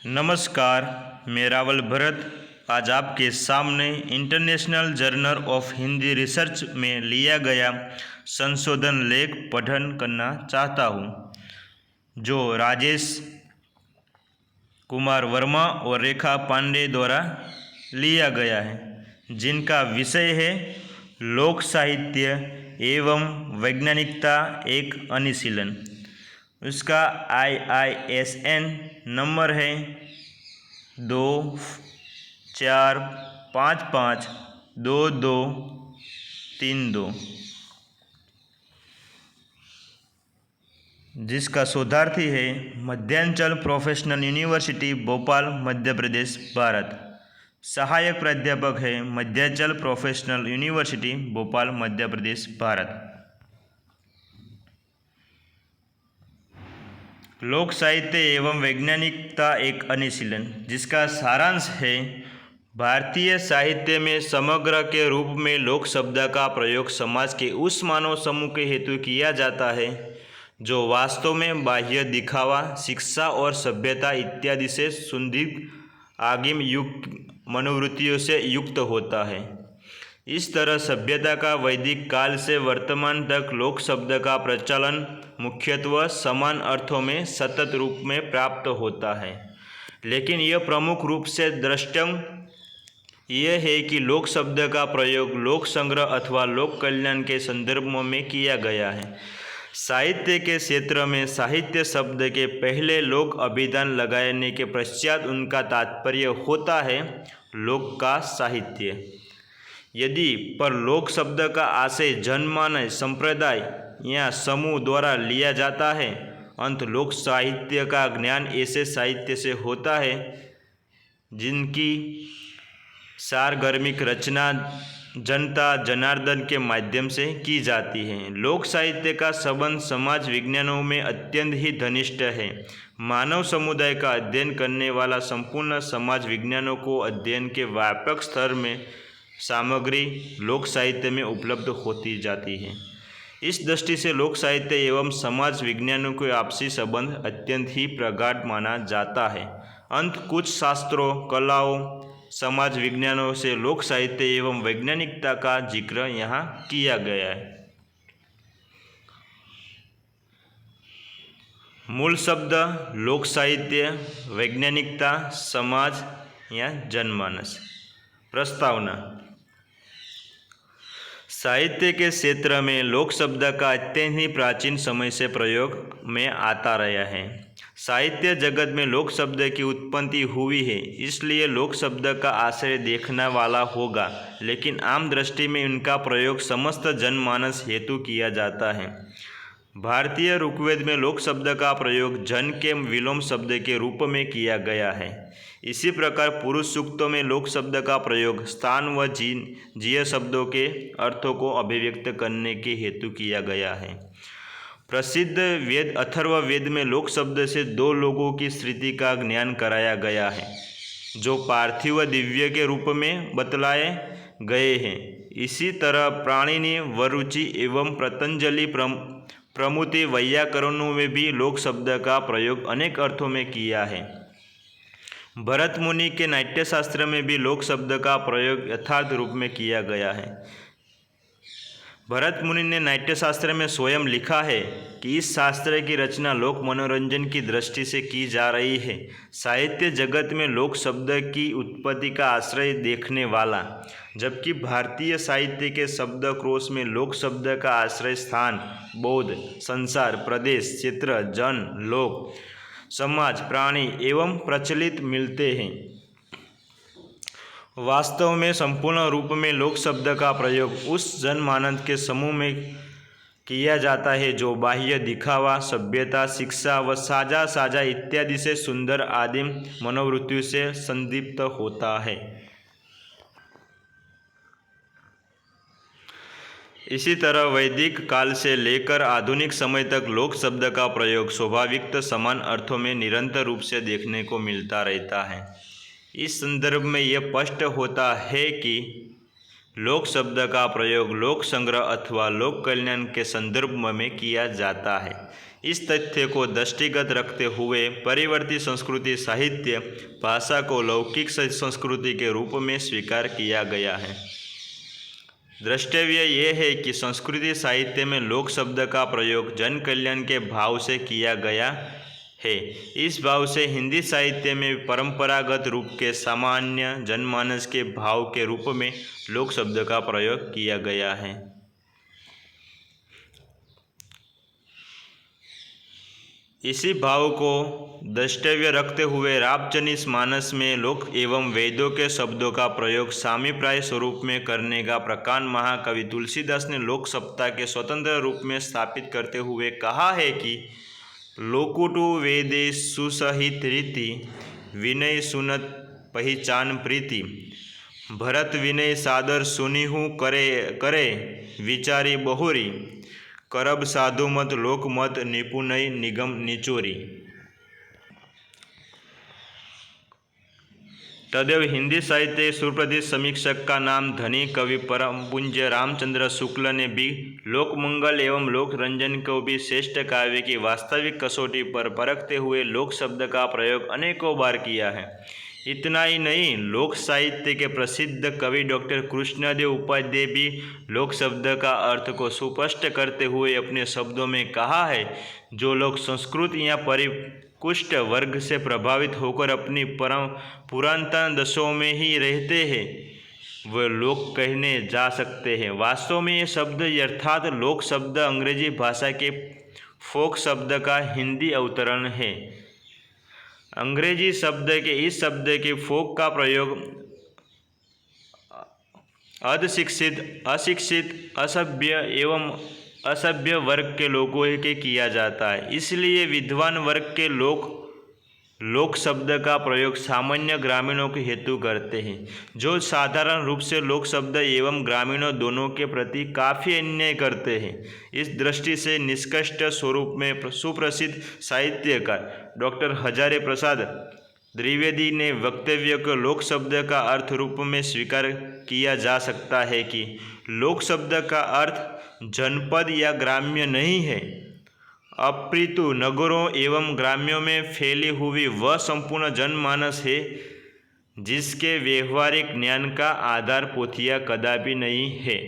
नमस्कार, मैं रावल भरत आज आपके सामने international journal of Hindi research में लिया गया संशोधन लेख पठन करना चाहता हूँ, जो राजेश कुमार वर्मा और रेखा पांडे द्वारा लिया गया है, जिनका विषय है लोक साहित्य एवं वैज्ञानिकता एक अनुशीलन। उसका IISN नंबर है 24552232, जिसका शोधार्थी है मध्यांचल प्रोफेशनल यूनिवर्सिटी भोपाल मध्य प्रदेश भारत। सहायक प्राध्यापक है मध्यांचल प्रोफेशनल यूनिवर्सिटी भोपाल मध्य प्रदेश भारत। लोक साहित्य एवं वैज्ञानिकता एक अनुशीलन, जिसका सारांश है भारतीय साहित्य में समग्र के रूप में लोक शब्द का प्रयोग समाज के उस मानव समूह के हेतु किया जाता है जो वास्तव में बाह्य दिखावा, शिक्षा और सभ्यता इत्यादि से सुदीर्घ आदिम युग मनोवृत्तियों से युक्त होता है। इस तरह सभ्यता का वैदिक काल से वर्तमान तक लोक शब्द का प्रचलन मुख्यतः समान अर्थों में सतत रूप में प्राप्त होता है, लेकिन यह प्रमुख रूप से दृष्टांत यह है कि लोक शब्द का प्रयोग लोक संग्रह अथवा लोक कल्याण के संदर्भ में किया गया है। साहित्य के क्षेत्र में साहित्य शब्द के पहले लोक अभिधान लगाने के पश्चात उनका तात्पर्य होता है लोक का साहित्य। यदि पर लोक शब्द का आशय जनमानस संप्रदाय या समूह द्वारा लिया जाता है, अंत लोक साहित्य का ज्ञान ऐसे साहित्य से होता है जिनकी सारगर्भिक रचना जनता जनार्दन के माध्यम से की जाती है। लोक साहित्य का संबंध समाज विज्ञानों में अत्यंत ही घनिष्ठ है। मानव समुदाय का अध्ययन करने वाला संपूर्ण समाज विज्ञानों को अध्ययन के व्यापक स्तर में सामग्री लोक साहित्य में उपलब्ध होती जाती है। इस दृष्टि से लोक साहित्य एवं समाज विज्ञानों के आपसी संबंध अत्यंत ही प्रगाढ़ माना जाता है। अंत कुछ शास्त्रों, कलाओं, समाज विज्ञानों से लोक साहित्य एवं वैज्ञानिकता का जिक्र यहाँ किया गया है। मूल शब्द लोक साहित्य, वैज्ञानिकता, समाज या जनमानस। प्रस्तावना। साहित्य के क्षेत्र में लोक शब्द का अत्यंत ही प्राचीन समय से प्रयोग में आता रहा है। साहित्य जगत में लोक शब्द की उत्पत्ति हुई है, इसलिए लोक शब्द का आश्रय देखने वाला होगा, लेकिन आम दृष्टि में उनका प्रयोग समस्त जनमानस हेतु किया जाता है। भारतीय ऋग्वेद में लोक शब्द का प्रयोग जन के विलोम शब्द के रूप में किया गया है। इसी प्रकार पुरुष सूक्तों में लोक शब्द का प्रयोग स्थान व जीय शब्दों के अर्थों को अभिव्यक्त करने के हेतु किया गया है। प्रसिद्ध वेद अथर्ववेद में लोक शब्द से दो लोगों की स्थिति का ज्ञान कराया गया है, जो पार्थिव दिव्य के रूप में बतलाए गए हैं। इसी तरह प्राणिनि, वरुचि एवं पतंजलि प्रमुति वैयाकरणों में भी लोक शब्द का प्रयोग अनेक अर्थों में किया है। भरत मुनि के नाट्यशास्त्र में भी लोक शब्द का प्रयोग यथार्थ रूप में किया गया है। भरत मुनि ने नाट्यशास्त्र में स्वयं लिखा है कि इस शास्त्र की रचना लोक मनोरंजन की दृष्टि से की जा रही है। साहित्य जगत में लोक शब्द की उत्पत्ति का आश्रय देखने वाला, जबकि भारतीय साहित्य के शब्दकोश में लोक शब्द का आश्रय स्थान, बौद्ध, संसार, प्रदेश, क्षेत्र, जन, लोक, समाज, प्राणी एवं प्रचलित मिलते हैं। वास्तव में संपूर्ण रूप में लोक शब्द का प्रयोग उस जनमानस के समूह में किया जाता है जो बाह्य दिखावा, सभ्यता, शिक्षा व साझा इत्यादि से सुंदर आदिम मनोवृत्तियों से संदीप्त होता है। इसी तरह वैदिक काल से लेकर आधुनिक समय तक लोक शब्द का प्रयोग स्वाभाविक समान अर्थों में निरंतर रूप से देखने को मिलता रहता है। इस संदर्भ में यह स्पष्ट होता है कि लोक शब्द का प्रयोग लोक संग्रह अथवा लोक कल्याण के संदर्भ में किया जाता है। इस तथ्य को दृष्टिगत रखते हुए परिवर्ती संस्कृति साहित्य भाषा को लौकिक संस्कृति के रूप में स्वीकार किया गया है। द्रष्टव्य ये है कि संस्कृति साहित्य में लोक शब्द का प्रयोग जन कल्याण के भाव से किया गया है। इस भाव से हिंदी साहित्य में परंपरागत रूप के सामान्य जनमानस के भाव के रूप में लोक शब्द का प्रयोग किया गया है। इसी भाव को द्रष्टव्य रखते हुए रामचरित मानस में लोक एवं वेदों के शब्दों का प्रयोग सामीप्राय स्वरूप में करने का प्रकार महाकवि तुलसीदास ने लोक सत्ता के स्वतंत्र रूप में स्थापित करते हुए कहा है कि लोकुटु वेदे सुसहित रीति विनय सुनत पहचान प्रीति भरत विनय सादर सुनिहु करे करे विचारी बहुरी करब साधु मत लोक मत निपुणय निगम निचोरी। तदेव हिंदी साहित्य सुप्रसिद्ध समीक्षक का नाम धनी कवि परम पूज्य रामचंद्र शुक्ल ने भी लोकमंगल एवं लोक रंजन को भी श्रेष्ठ काव्य की वास्तविक कसौटी पर परखते हुए लोक शब्द का प्रयोग अनेकों बार किया है। इतना ही नहीं, लोक साहित्य के प्रसिद्ध कवि डॉक्टर कृष्णदेव उपाध्याय भी लोक शब्द का अर्थ को सुस्पष्ट करते हुए अपने शब्दों में कहा है, जो लोग संस्कृत या परिकुष्ट वर्ग से प्रभावित होकर अपनी पुरातन दशों में ही रहते हैं, वे लोक कहने जा सकते हैं। वास्तव में ये शब्द अर्थात लोक शब्द अंग्रेजी भाषा के फोक शब्द का हिंदी अवतरण है। अंग्रेजी शब्द के इस शब्द के फोक का प्रयोग अशिक्षित, असभ्य एवं असभ्य वर्ग के लोगों के किया जाता है। इसलिए विद्वान वर्ग के लोक शब्द का प्रयोग सामान्य ग्रामीणों के हेतु करते हैं, जो साधारण रूप से लोक शब्द एवं ग्रामीणों दोनों के प्रति काफ़ी अन्याय करते हैं। इस दृष्टि से निष्कर्ष स्वरूप में सुप्रसिद्ध साहित्यकार डॉक्टर हजारे प्रसाद द्विवेदी ने वक्तव्य को लोक शब्द का अर्थ रूप में स्वीकार किया जा सकता है कि लोक शब्द का अर्थ जनपद या ग्राम्य नहीं है, अपितु नगरों एवं ग्राम्यों में फैली हुई वह संपूर्ण जनमानस है जिसके व्यवहारिक ज्ञान का आधार पोथियां कदापि नहीं है।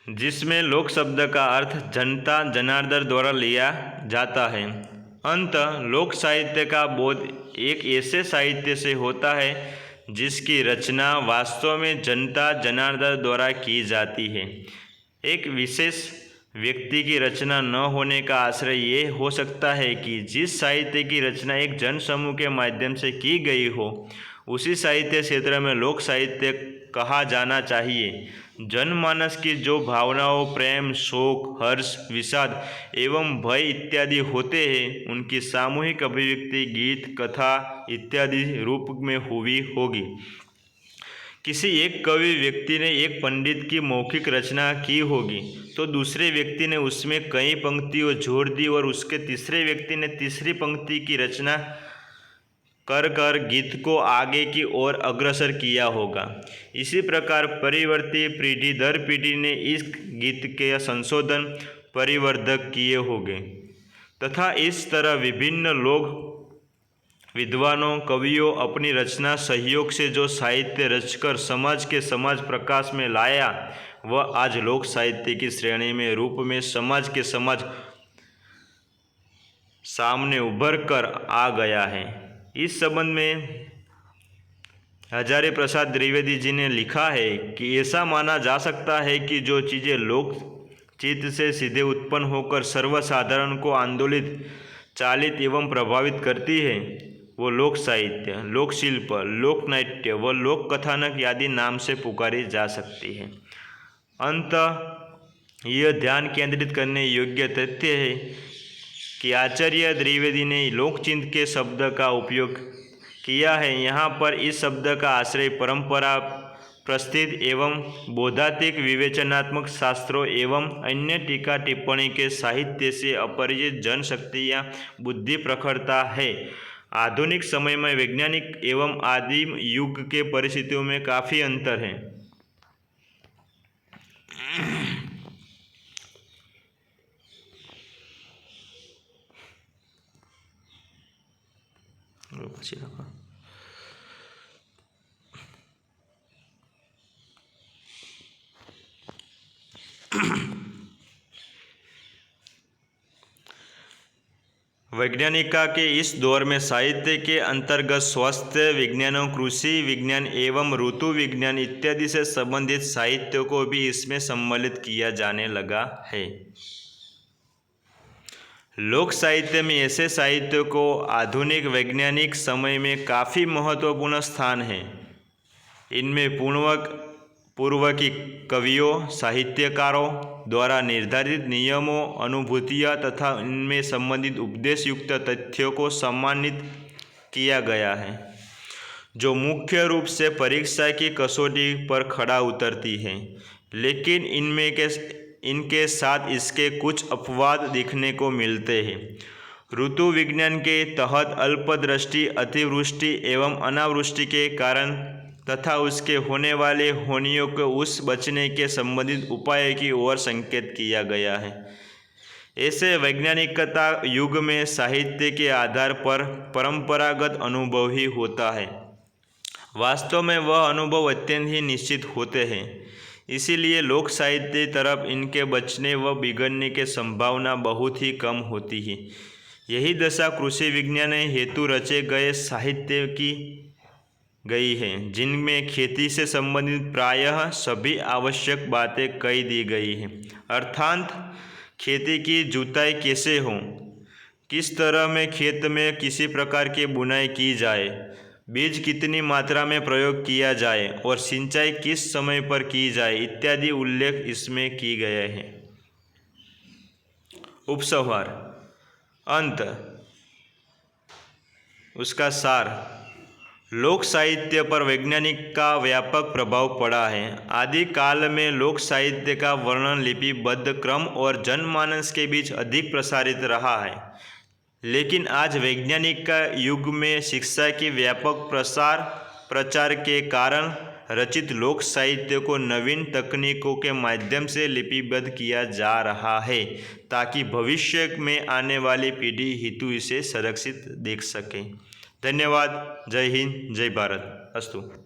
जिसमें लोक शब्द का अर्थ जनता जनार्दन द्वारा लिया जाता है। अंत लोक साहित्य का बोध एक ऐसे साहित्य से होता है जिसकी रचना वास्तव में जनता जनार्दन द्वारा की जाती है। एक विशेष व्यक्ति की रचना न होने का आश्रय ये हो सकता है कि जिस साहित्य की रचना एक जन समूह के माध्यम से की गई हो, उसी साहित्य क्षेत्र में लोक साहित्य कहा जाना चाहिए। जनमानस की जो भावनाओं प्रेम, शोक, हर्ष, विषाद एवं भय इत्यादि होते हैं, उनकी सामूहिक अभिव्यक्ति गीत, कथा इत्यादि रूप में हुई होगी। किसी एक कवि व्यक्ति ने एक पंडित की मौखिक रचना की होगी, तो दूसरे व्यक्ति ने उसमें कई पंक्तियों जोड़ दी और उसके तीसरे व्यक्ति ने तीसरी पंक्ति की रचना कर गीत को आगे की ओर अग्रसर किया होगा। इसी प्रकार परिवर्ती पीढ़ी दर पीढ़ी ने इस गीत के संशोधन परिवर्धक किए होंगे तथा इस तरह विभिन्न लोग विद्वानों कवियों अपनी रचना सहयोग से जो साहित्य रचकर समाज के समाज प्रकाश में लाया, वह आज लोक साहित्य की श्रेणी में रूप में समाज के समाज सामने उभर कर आ गया है। इस संबंध में हजारे प्रसाद द्विवेदी जी ने लिखा है कि ऐसा माना जा सकता है कि जो चीज़ें लोक चित्त से सीधे उत्पन्न होकर सर्वसाधारण को आंदोलित, चालित एवं प्रभावित करती है, वो लोक साहित्य, लोक शिल्प, लोक नाट्य व लोक कथानक आदि नाम से पुकारी जा सकती है। अंततः यह ध्यान केंद्रित करने योग्य तथ्य है कि आचार्य द्विवेदी ने लोकचिंत के शब्द का उपयोग किया है। यहाँ पर इस शब्द का आश्रय परंपरा प्रस्थित एवं बौद्धांतिक विवेचनात्मक शास्त्रों एवं अन्य टीका टिप्पणी के साहित्य से अपरिचित जनशक्ति या बुद्धि प्रखरता है। आधुनिक समय में वैज्ञानिक एवं आदिम युग के परिस्थितियों में काफ़ी अंतर है। वैज्ञानिका के इस दौर में साहित्य के अंतर्गत स्वास्थ्य विज्ञानों, कृषि विज्ञान एवं ऋतु विज्ञान इत्यादि से संबंधित साहित्य को भी इसमें सम्मिलित किया जाने लगा है। लोक साहित्य में ऐसे साहित्य को आधुनिक वैज्ञानिक समय में काफ़ी महत्वपूर्ण स्थान है। इनमें पूर्व की कवियों, साहित्यकारों द्वारा निर्धारित नियमों, अनुभूतियाँ तथा इनमें संबंधित उपदेश युक्त तथ्यों को सम्मानित किया गया है, जो मुख्य रूप से परीक्षा की कसौटी पर खड़ा उतरती है। लेकिन इनके साथ इसके कुछ अपवाद देखने को मिलते हैं। ऋतु विज्ञान के तहत अल्पदृष्टि, अतिवृष्टि एवं अनावृष्टि के कारण तथा उसके होने वाले हानियों को उस बचने के संबंधित उपाय की ओर संकेत किया गया है। ऐसे वैज्ञानिकता युग में साहित्य के आधार पर परंपरागत अनुभव ही होता है। वास्तव में वह अनुभव अत्यंत ही निश्चित होते हैं। इसीलिए लोक साहित्य तरफ इनके बचने व बिगड़ने की संभावना बहुत ही कम होती है। यही दशा कृषि विज्ञान हेतु रचे गए साहित्य की गई है, जिनमें खेती से संबंधित प्रायः सभी आवश्यक बातें कही दी गई हैं। अर्थात खेती की जुताई कैसे हो, किस तरह में खेत में किसी प्रकार की बुनाई की जाए, बीज कितनी मात्रा में प्रयोग किया जाए और सिंचाई किस समय पर की जाए इत्यादि उल्लेख इसमें किए गए हैं। उपसंहार अंत उसका सार। लोक साहित्य पर वैज्ञानिक का व्यापक प्रभाव पड़ा है। आदि काल में लोक साहित्य का वर्णन लिपिबद्ध क्रम और जनमानस के बीच अधिक प्रसारित रहा है। लेकिन आज वैज्ञानिक का युग में शिक्षा की व्यापक प्रचार के कारण रचित लोक साहित्य को नवीन तकनीकों के माध्यम से लिपिबद्ध किया जा रहा है, ताकि भविष्य में आने वाली पीढ़ी हेतु इसे संरक्षित देख सके। धन्यवाद। जय हिंद, जय भारत। अस्तु।